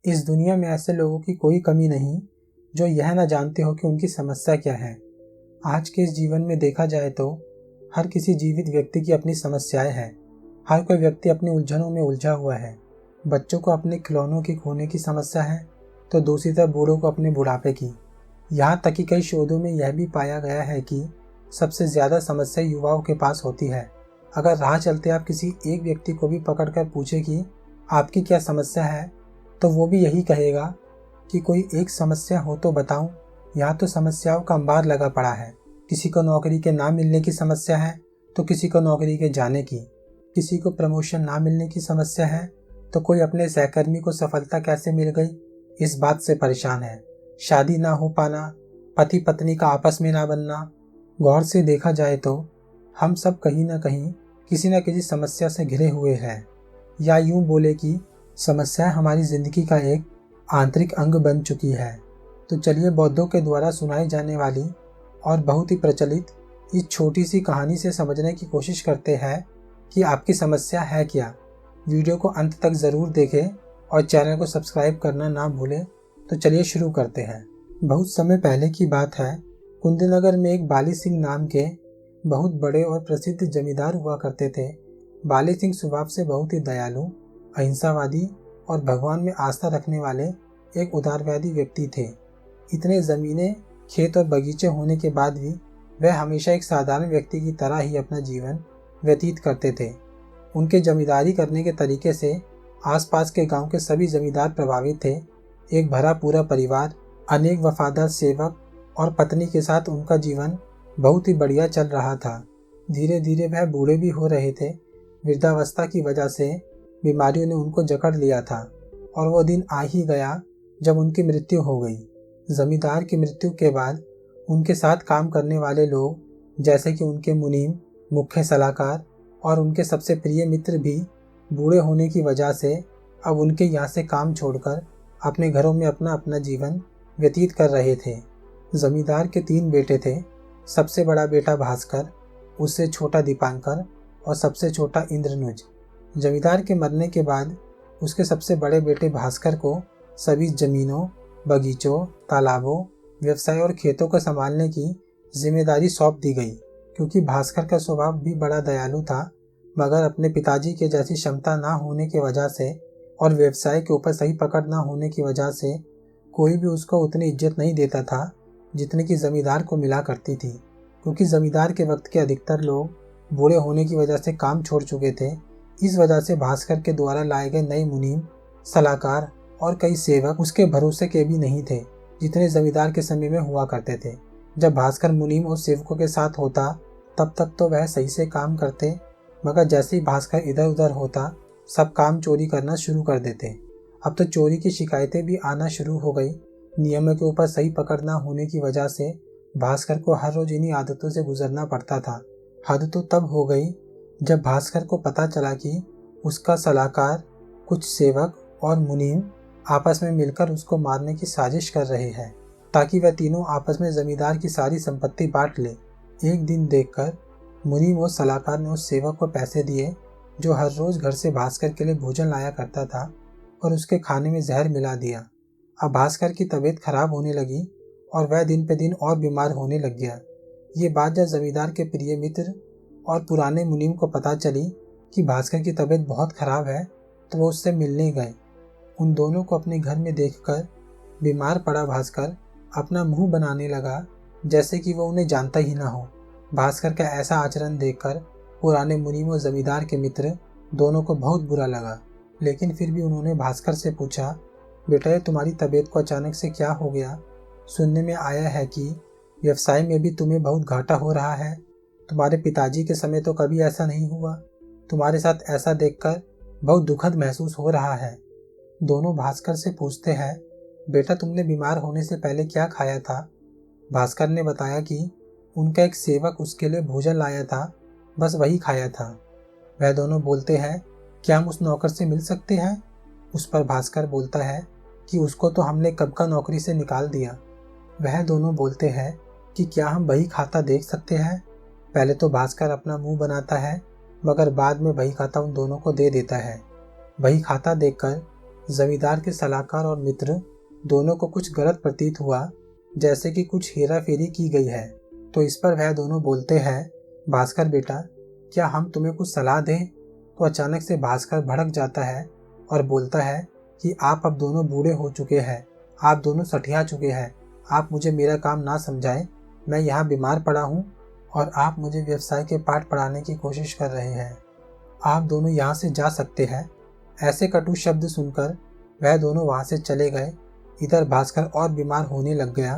इस दुनिया में ऐसे लोगों की कोई कमी नहीं जो यह ना जानते हो कि उनकी समस्या क्या है। आज के इस जीवन में देखा जाए तो हर किसी जीवित व्यक्ति की अपनी समस्याएं हैं। हर कोई व्यक्ति अपनी उलझनों में उलझा हुआ है। बच्चों को अपने खिलौनों के खोने की समस्या है तो दूसरी तरफ बूढ़ों को अपने बुढ़ापे की। यहाँ तक कि कई शोधों में यह भी पाया गया है कि सबसे ज़्यादा समस्या युवाओं के पास होती है। अगर राह चलते आप किसी एक व्यक्ति को भी पकड़कर पूछे कि आपकी क्या समस्या है, तो वो भी यही कहेगा कि कोई एक समस्या हो तो बताऊं। यहाँ तो समस्याओं का अंबार लगा पड़ा है। किसी को नौकरी के ना मिलने की समस्या है तो किसी को नौकरी के जाने की। किसी को प्रमोशन ना मिलने की समस्या है तो कोई अपने सहकर्मी को सफलता कैसे मिल गई इस बात से परेशान है। शादी ना हो पाना, पति पत्नी का आपस में ना बनना। गौर से देखा जाए तो हम सब कहीं ना कहीं किसी न किसी समस्या से घिरे हुए हैं, या यूं बोले कि समस्या हमारी जिंदगी का एक आंतरिक अंग बन चुकी है। तो चलिए बौद्धों के द्वारा सुनाई जाने वाली और बहुत ही प्रचलित इस छोटी सी कहानी से समझने की कोशिश करते हैं कि आपकी समस्या है क्या। वीडियो को अंत तक ज़रूर देखें और चैनल को सब्सक्राइब करना ना भूलें। तो चलिए शुरू करते हैं। बहुत समय पहले की बात है। कुंदनगर में एक बाली सिंह नाम के बहुत बड़े और प्रसिद्ध जमींदार हुआ करते थे। बाली सिंह स्वभाव से बहुत ही दयालु, अहिंसावादी और भगवान में आस्था रखने वाले एक उदारवादी व्यक्ति थे। इतने ज़मीनें, खेत और बगीचे होने के बाद भी वह हमेशा एक साधारण व्यक्ति की तरह ही अपना जीवन व्यतीत करते थे। उनके जमींदारी करने के तरीके से आसपास के गांव के सभी जमींदार प्रभावित थे। एक भरा पूरा परिवार, अनेक वफादार सेवक और पत्नी के साथ उनका जीवन बहुत ही बढ़िया चल रहा था। धीरे धीरे वह बूढ़े भी हो रहे थे। वृद्धावस्था की वजह से बीमारियों ने उनको जकड़ लिया था और वो दिन आ ही गया जब उनकी मृत्यु हो गई। जमींदार की मृत्यु के बाद उनके साथ काम करने वाले लोग, जैसे कि उनके मुनीम, मुख्य सलाहकार और उनके सबसे प्रिय मित्र भी बूढ़े होने की वजह से अब उनके यहाँ से काम छोड़कर अपने घरों में अपना अपना जीवन व्यतीत कर रहे थे। जमींदार के 3 बेटे थे। सबसे बड़ा बेटा भास्कर, उससे छोटा दीपांकर और सबसे छोटा इंद्रनुज। जमींदार के मरने के बाद उसके सबसे बड़े बेटे भास्कर को सभी जमीनों, बगीचों, तालाबों, व्यवसाय और खेतों को संभालने की जिम्मेदारी सौंप दी गई। क्योंकि भास्कर का स्वभाव भी बड़ा दयालु था, मगर अपने पिताजी के जैसी क्षमता ना होने की वजह से और व्यवसाय के ऊपर सही पकड़ ना होने की वजह से कोई भी उसको उतनी इज्जत नहीं देता था जितने की जमींदार को मिला करती थी। क्योंकि जमींदार के वक्त के अधिकतर लोग बूढ़े होने की वजह से काम छोड़ चुके थे। इस वजह से भास्कर के द्वारा लाए गए नए मुनीम, सलाहकार और कई सेवक उसके भरोसे के भी नहीं थे जितने जमींदार के समय में हुआ करते थे। जब भास्कर मुनीम और सेवकों के साथ होता तब तक तो वह सही से काम करते, मगर जैसे ही भास्कर इधर उधर होता सब काम चोरी करना शुरू कर देते। अब तो चोरी की शिकायतें भी आना शुरू हो गई। नियमों के ऊपर सही पकड़ ना होने की वजह से भास्कर को हर रोज इन्हीं आदतों से गुजरना पड़ता था। हद तो तब हो गई जब भास्कर को पता चला कि उसका सलाहकार, कुछ सेवक और मुनीम आपस में मिलकर उसको मारने की साजिश कर रहे हैं ताकि वह तीनों आपस में जमींदार की सारी संपत्ति बांट ले। एक दिन देखकर मुनीम और सलाहकार ने उस सेवक को पैसे दिए जो हर रोज घर से भास्कर के लिए भोजन लाया करता था और उसके खाने में जहर मिला दिया। अब भास्कर की तबीयत खराब होने लगी और वह दिन पे दिन और बीमार होने लग गया। ये बात जब जमींदार के प्रिय मित्र और पुराने मुनीम को पता चली कि भास्कर की तबीयत बहुत खराब है तो वो उससे मिलने गए। उन दोनों को अपने घर में देखकर बीमार पड़ा भास्कर अपना मुंह बनाने लगा जैसे कि वो उन्हें जानता ही ना हो। भास्कर का ऐसा आचरण देखकर पुराने मुनीम और जमींदार के मित्र दोनों को बहुत बुरा लगा, लेकिन फिर भी उन्होंने भास्कर से पूछा, बेटा ये तुम्हारी तबीयत को अचानक से क्या हो गया? सुनने में आया है कि व्यवसाय में भी तुम्हें बहुत घाटा हो रहा है। तुम्हारे पिताजी के समय तो कभी ऐसा नहीं हुआ। तुम्हारे साथ ऐसा देखकर बहुत दुखद महसूस हो रहा है। दोनों भास्कर से पूछते हैं, बेटा तुमने बीमार होने से पहले क्या खाया था? भास्कर ने बताया कि उनका एक सेवक उसके लिए भोजन लाया था, बस वही खाया था। वह दोनों बोलते हैं, क्या हम उस नौकर से मिल सकते हैं? उस पर भास्कर बोलता है कि उसको तो हमने कब का नौकरी से निकाल दिया। वह दोनों बोलते हैं कि क्या हम बही खाता देख सकते हैं? पहले तो भास्कर अपना मुंह बनाता है, मगर बाद में बही खाता उन दोनों को दे देता है। बही खाता देखकर जमींदार के सलाहकार और मित्र दोनों को कुछ गलत प्रतीत हुआ, जैसे कि कुछ हेरा फेरी की गई है। तो इस पर वह दोनों बोलते हैं, भास्कर बेटा, क्या हम तुम्हें कुछ सलाह दें? तो अचानक से भास्कर भड़क जाता है और बोलता है कि आप अब दोनों बूढ़े हो चुके हैं, आप दोनों सठिया चुके हैं, आप मुझे मेरा काम ना समझाएं। मैं यहाँ बीमार पड़ा हूँ और आप मुझे व्यवसाय के पाठ पढ़ाने की कोशिश कर रहे हैं। आप दोनों यहाँ से जा सकते हैं। ऐसे कटु शब्द सुनकर वह दोनों वहाँ से चले गए। इधर भास्कर और बीमार होने लग गया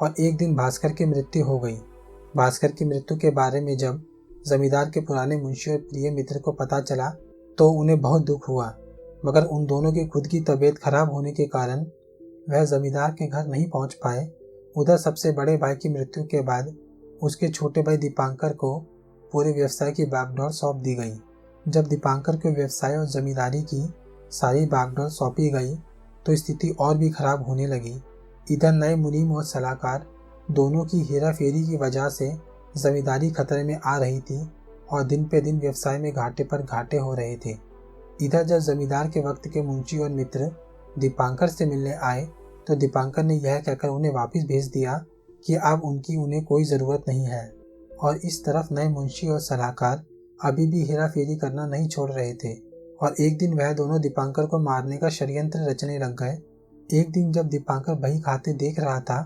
और एक दिन भास्कर की मृत्यु हो गई। भास्कर की मृत्यु के बारे में जब जमींदार के पुराने मुंशी और प्रिय मित्र को पता चला तो उन्हें बहुत दुख हुआ, मगर उन दोनों की खुद की तबीयत खराब होने के कारण वह जमींदार के घर नहीं पहुंच पाए। उधर सबसे बड़े भाई की मृत्यु के बाद उसके छोटे भाई दीपांकर को पूरे व्यवसाय की बागडोर सौंप दी गई। जब दीपांकर को व्यवसाय और जमींदारी की सारी बागडोर सौंपी गई तो स्थिति और भी खराब होने लगी। इधर नए मुनीम और सलाहकार दोनों की हेरा फेरी की वजह से जमींदारी खतरे में आ रही थी और दिन पे दिन व्यवसाय में घाटे पर घाटे हो रहे थे। इधर जब जमींदार के वक्त के मुंशी और मित्र दीपांकर से मिलने आए तो दीपांकर ने यह कहकर उन्हें वापस भेज दिया कि अब उन्हें कोई ज़रूरत नहीं है। और इस तरफ नए मुंशी और सलाहकार अभी भी हेरा फेरी करना नहीं छोड़ रहे थे और एक दिन वह दोनों दीपांकर को मारने का षड्यंत्र रचने लग गए। एक दिन जब दीपांकर बही खाते देख रहा था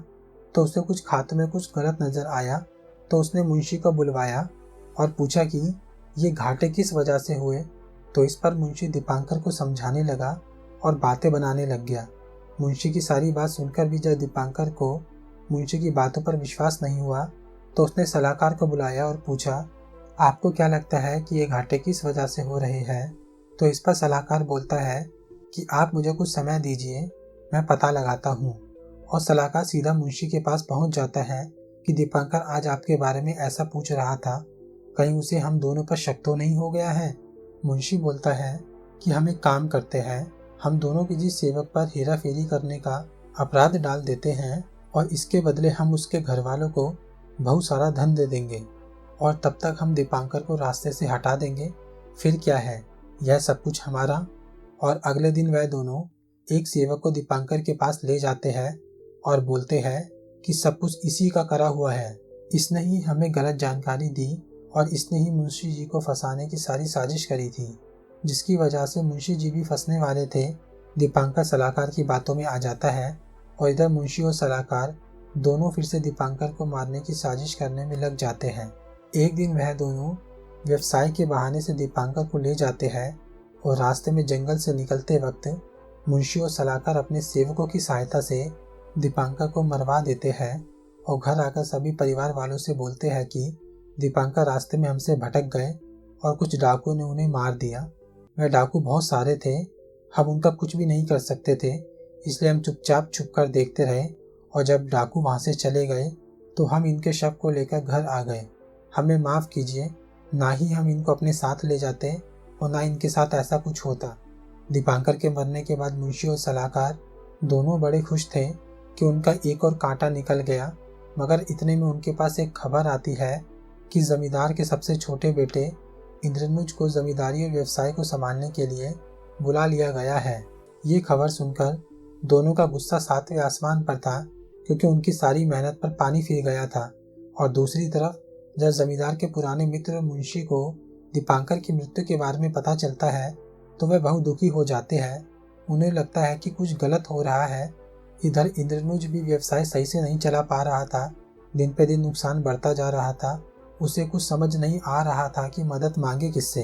तो उसे कुछ खातों में कुछ गलत नजर आया, तो उसने मुंशी को बुलवाया और पूछा कि ये घाटे किस वजह से हुए। तो इस पर मुंशी दीपांकर को समझाने लगा और बातें बनाने लग गया। मुंशी की सारी बात सुनकर भी जब दीपांकर को मुंशी की बातों पर विश्वास नहीं हुआ तो उसने सलाहकार को बुलाया और पूछा, आपको क्या लगता है कि ये घाटे किस वजह से हो रहे हैं? तो इस पर सलाहकार बोलता है कि आप मुझे कुछ समय दीजिए, मैं पता लगाता हूँ। और सलाहकार सीधा मुंशी के पास पहुँच जाता है कि दीपांकर आज आपके बारे में ऐसा पूछ रहा था, कहीं उसे हम दोनों पर शक तो नहीं हो गया है? मुंशी बोलता है कि हम एक काम करते हैं, हम दोनों किसी सेवक पर हेरा फेरी करने का अपराध डाल देते हैं और इसके बदले हम उसके घर वालों को बहुत सारा धन दे देंगे और तब तक हम दीपांकर को रास्ते से हटा देंगे। फिर क्या है, यह सब कुछ हमारा। और अगले दिन वह दोनों एक सेवक को दीपांकर के पास ले जाते हैं और बोलते हैं कि सब कुछ इसी का करा हुआ है, इसने ही हमें गलत जानकारी दी और इसने ही मुंशी जी को फंसाने की सारी साजिश करी थी, जिसकी वजह से मुंशी जी भी फंसने वाले थे। दीपांकर सलाहकार की बातों में आ जाता है और इधर मुंशी और सलाहकार दोनों फिर से दीपांकर को मारने की साजिश करने में लग जाते हैं। एक दिन वह दोनों व्यवसाय के बहाने से दीपांकर को ले जाते हैं और रास्ते में जंगल से निकलते वक्त मुंशी और सलाहकार अपने सेवकों की सहायता से दीपांकर को मरवा देते हैं और घर आकर सभी परिवार वालों से बोलते हैं कि दीपांकर रास्ते में हमसे भटक गए और कुछ डाकुओं ने उन्हें मार दिया। वह डाकू बहुत सारे थे, हम उनका कुछ भी नहीं कर सकते थे, इसलिए हम चुपचाप छुप कर देखते रहे और जब डाकू वहाँ से चले गए तो हम इनके शव को लेकर घर आ गए। हमें माफ़ कीजिए, ना ही हम इनको अपने साथ ले जाते और ना इनके साथ ऐसा कुछ होता। दीपांकर के मरने के बाद मुंशी और सलाहकार दोनों बड़े खुश थे कि उनका एक और कांटा निकल गया, मगर इतने में उनके पास एक खबर आती है कि जमींदार के सबसे छोटे बेटे इंद्रनुज को जमींदारी और व्यवसाय को संभालने के लिए बुला लिया गया है। ये खबर सुनकर दोनों का गुस्सा सातवें आसमान पर था, क्योंकि उनकी सारी मेहनत पर पानी फिर गया था। और दूसरी तरफ जब जमींदार के पुराने मित्र और मुंशी को दीपांकर की मृत्यु के बारे में पता चलता है तो वह बहुत दुखी हो जाते हैं। उन्हें लगता है कि कुछ गलत हो रहा है। इधर इंद्रनुज भी व्यवसाय सही से नहीं चला पा रहा था, दिन पे दिन नुकसान बढ़ता जा रहा था। उसे कुछ समझ नहीं आ रहा था कि मदद मांगे किससे।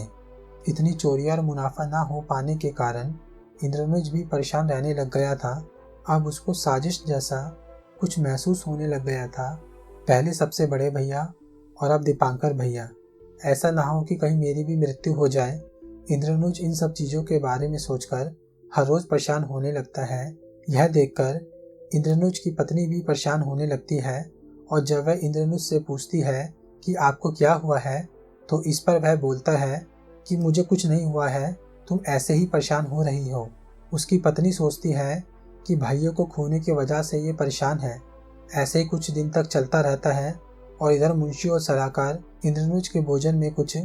इतनी चोरी और मुनाफा ना हो पाने के कारण इंद्रनुज भी परेशान रहने लग गया था। अब उसको साजिश जैसा कुछ महसूस होने लग गया था। पहले सबसे बड़े भैया और अब दीपांकर भैया, ऐसा ना हो कि कहीं मेरी भी मृत्यु हो जाए। इंद्रनुज इन सब चीज़ों के बारे में सोचकर हर रोज़ परेशान होने लगता है। यह देखकर इंद्रनुज की पत्नी भी परेशान होने लगती है और जब वह इंद्रनुज से पूछती है कि आपको क्या हुआ है तो इस पर वह बोलता है कि मुझे कुछ नहीं हुआ है, तुम ऐसे ही परेशान हो रही हो। उसकी पत्नी सोचती है कि भाइयों को खोने की वजह से ये परेशान है। ऐसे ही कुछ दिन तक चलता रहता है और इधर मुंशी और सलाहकार इंद्रनुज के भोजन में कुछ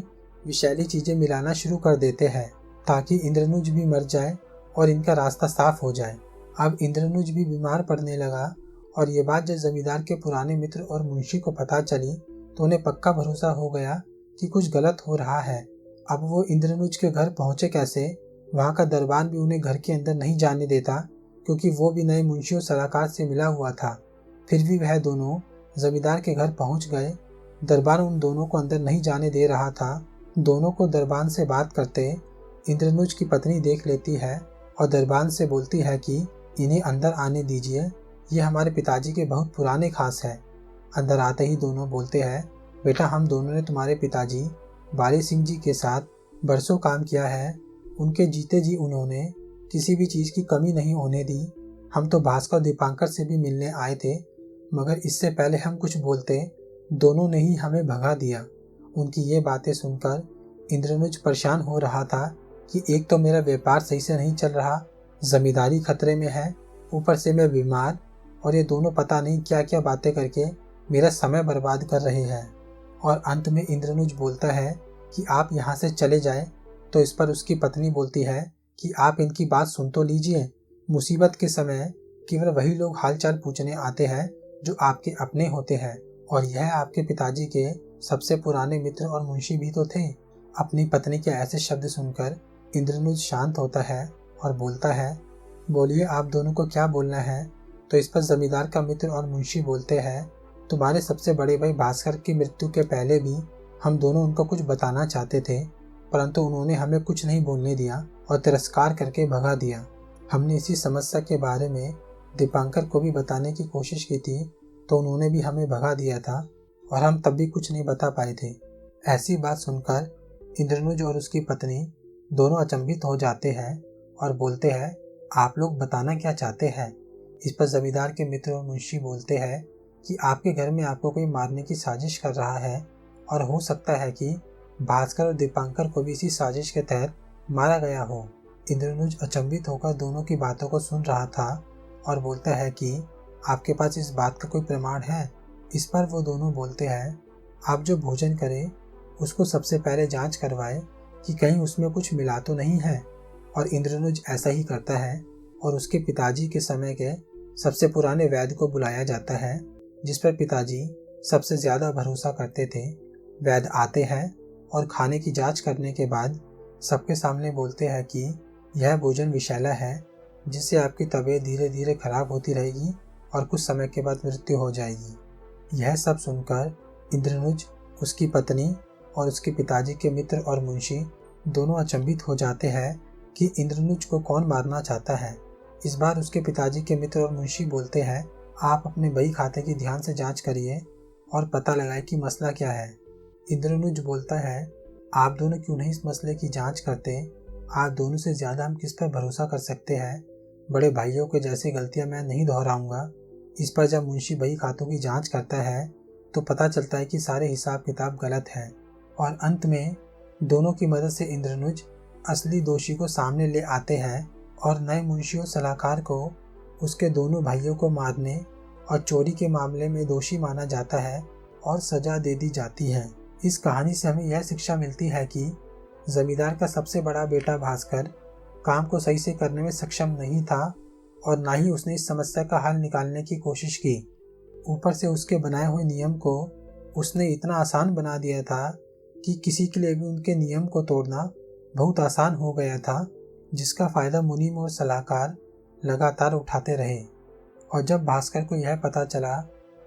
विषैली चीज़ें मिलाना शुरू कर देते हैं ताकि इंद्रनुज भी मर जाए और इनका रास्ता साफ हो जाए। अब इंद्रनुज भी बीमार पड़ने लगा और ये बात जब जमींदार के पुराने मित्र और मुंशी को पता चली तो उन्हें पक्का भरोसा हो गया कि कुछ गलत हो रहा है। अब वो इंद्रनुज के घर पहुंचे कैसे? वहां का दरबान भी उन्हें घर के अंदर नहीं जाने देता, क्योंकि वो भी नए मुंशी और सलाहकार से मिला हुआ था। फिर भी वह दोनों जमींदार के घर पहुंच गए। दरबान उन दोनों को अंदर नहीं जाने दे रहा था। दोनों को दरबान से बात करते इंद्रनुज की पत्नी देख लेती है और दरबान से बोलती है कि इन्हें अंदर आने दीजिए, ये हमारे पिताजी के बहुत पुराने खास है। अंदर आते ही दोनों बोलते हैं, बेटा हम दोनों ने तुम्हारे पिताजी बाली सिंह जी के साथ बरसों काम किया है। उनके जीते जी उन्होंने किसी भी चीज़ की कमी नहीं होने दी। हम तो भास्कर और दीपांकर से भी मिलने आए थे, मगर इससे पहले हम कुछ बोलते दोनों ने ही हमें भगा दिया। उनकी ये बातें सुनकर इंद्रनुज परेशान हो रहा था कि एक तो मेरा व्यापार सही से नहीं चल रहा, जमींदारी खतरे में है, ऊपर से मैं बीमार, और ये दोनों पता नहीं क्या क्या बातें करके मेरा समय बर्बाद कर रहे हैं। और अंत में इंद्रनुज बोलता है कि आप यहाँ से चले जाएं। तो इस पर उसकी पत्नी बोलती है कि आप इनकी बात सुन तो लीजिए। मुसीबत के समय केवल वही लोग हालचाल पूछने आते हैं जो आपके अपने होते हैं, और यह आपके पिताजी के सबसे पुराने मित्र और मुंशी भी तो थे। अपनी पत्नी के ऐसे शब्द सुनकर इंद्रनुज शांत होता है और बोलता है, बोलिए आप दोनों को क्या बोलना है? तो इस पर जमींदार का मित्र और मुंशी बोलते हैं, तुम्हारे सबसे बड़े भाई भास्कर की मृत्यु के पहले भी हम दोनों उनको कुछ बताना चाहते थे, परंतु उन्होंने हमें कुछ नहीं बोलने दिया और तिरस्कार करके भगा दिया। हमने इसी समस्या के बारे में दीपांकर को भी बताने की कोशिश की थी, तो उन्होंने भी हमें भगा दिया था और हम तब भी कुछ नहीं बता पाए थे। ऐसी बात सुनकर इंद्रनुज और उसकी पत्नी दोनों अचंभित हो जाते हैं और बोलते हैं, आप लोग बताना क्या चाहते हैं? इस पर जमींदार के मित्र और मुंशी बोलते हैं कि आपके घर में आपको कोई मारने की साजिश कर रहा है, और हो सकता है कि भास्कर और दीपांकर को भी इसी साजिश के तहत मारा गया हो। इंद्रनुज अचंभित होकर दोनों की बातों को सुन रहा था और बोलता है कि आपके पास इस बात का कोई प्रमाण है? इस पर वो दोनों बोलते हैं, आप जो भोजन करें उसको सबसे पहले जांच करवाएं कि कहीं उसमें कुछ मिला तो नहीं है। और इंद्रनुज ऐसा ही करता है और उसके पिताजी के समय के सबसे पुराने वैद्य को बुलाया जाता है, जिस पर पिताजी सबसे ज़्यादा भरोसा करते थे। वैद्य आते हैं और खाने की जांच करने के बाद सबके सामने बोलते हैं कि यह भोजन विषैला है, जिससे आपकी तबीयत धीरे धीरे खराब होती रहेगी और कुछ समय के बाद मृत्यु हो जाएगी। यह सब सुनकर इंद्रनुज, उसकी पत्नी और उसके पिताजी के मित्र और मुंशी दोनों अचंभित हो जाते हैं कि इंद्रनुज को कौन मारना चाहता है। इस बार उसके पिताजी के मित्र और मुंशी बोलते हैं, आप अपने बही खाते की ध्यान से जांच करिए और पता लगाए कि मसला क्या है। इंद्रनुज बोलता है, आप दोनों क्यों नहीं इस मसले की जांच करते? आप दोनों से ज़्यादा हम किस पर भरोसा कर सकते हैं? बड़े भाइयों के जैसी गलतियां मैं नहीं दोहराऊंगा। इस पर जब मुंशी बही खातों की जांच करता है तो पता चलता है कि सारे हिसाब किताब गलत है, और अंत में दोनों की मदद से इंद्रनुज असली दोषी को सामने ले आते हैं और नए मुंशी और सलाहकार को उसके दोनों भाइयों को मारने और चोरी के मामले में दोषी माना जाता है और सजा दे दी जाती है। इस कहानी से हमें यह शिक्षा मिलती है कि जमींदार का सबसे बड़ा बेटा भास्कर काम को सही से करने में सक्षम नहीं था और ना ही उसने इस समस्या का हल निकालने की कोशिश की। ऊपर से उसके बनाए हुए नियम को उसने इतना आसान बना दिया था कि किसी के लिए भी उनके नियम को तोड़ना बहुत आसान हो गया था, जिसका फ़ायदा मुनीम और सलाहकार लगातार उठाते रहे। और जब भास्कर को यह पता चला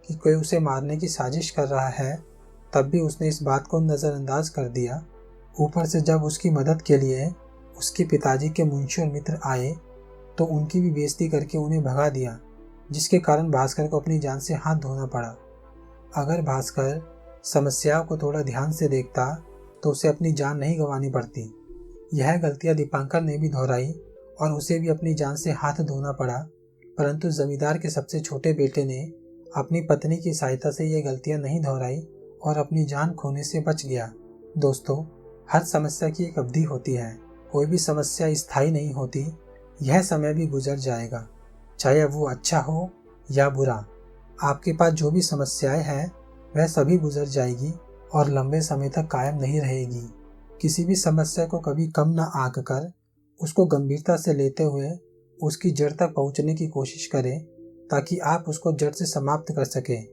कि कोई उसे मारने की साजिश कर रहा है, तब भी उसने इस बात को नज़रअंदाज कर दिया। ऊपर से जब उसकी मदद के लिए उसके पिताजी के मुंशी और मित्र आए तो उनकी भी बेइज्जती करके उन्हें भगा दिया, जिसके कारण भास्कर को अपनी जान से हाथ धोना पड़ा। अगर भास्कर समस्याओं को थोड़ा ध्यान से देखता तो उसे अपनी जान नहीं गंवानी पड़ती। यह गलतियां दीपांकर ने भी दोहराई और उसे भी अपनी जान से हाथ धोना पड़ा, परंतु जमींदार के सबसे छोटे बेटे ने अपनी पत्नी की सहायता से ये गलतियां नहीं दोहराई और अपनी जान खोने से बच गया। दोस्तों, हर समस्या की एक अवधि होती है। कोई भी समस्या स्थायी नहीं होती। यह समय भी गुजर जाएगा, चाहे वो अच्छा हो या बुरा। आपके पास जो भी समस्याएं हैं वह सभी गुजर जाएगी और लंबे समय तक कायम नहीं रहेगी। किसी भी समस्या को कभी कम ना आंक कर उसको गंभीरता से लेते हुए उसकी जड़ तक पहुंचने की कोशिश करें ताकि आप उसको जड़ से समाप्त कर सकें।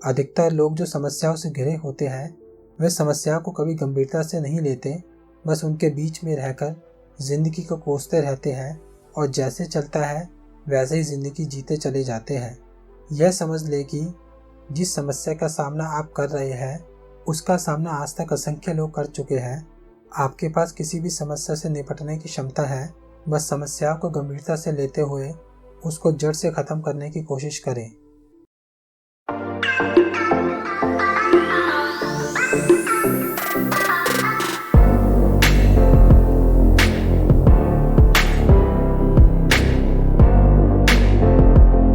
अधिकतर लोग जो समस्याओं से घिरे होते हैं वे समस्याओं को कभी गंभीरता से नहीं लेते, बस उनके बीच में रहकर जिंदगी को कोसते रहते हैं और जैसे चलता है वैसे ही जिंदगी जीते चले जाते हैं। यह समझ ले कि जिस समस्या का सामना आप कर रहे हैं उसका सामना आज तक असंख्य लोग कर चुके हैं। आपके पास किसी भी समस्या से निपटने की क्षमता है, बस समस्याओं को गंभीरता से लेते हुए उसको जड़ से ख़त्म करने की कोशिश करें।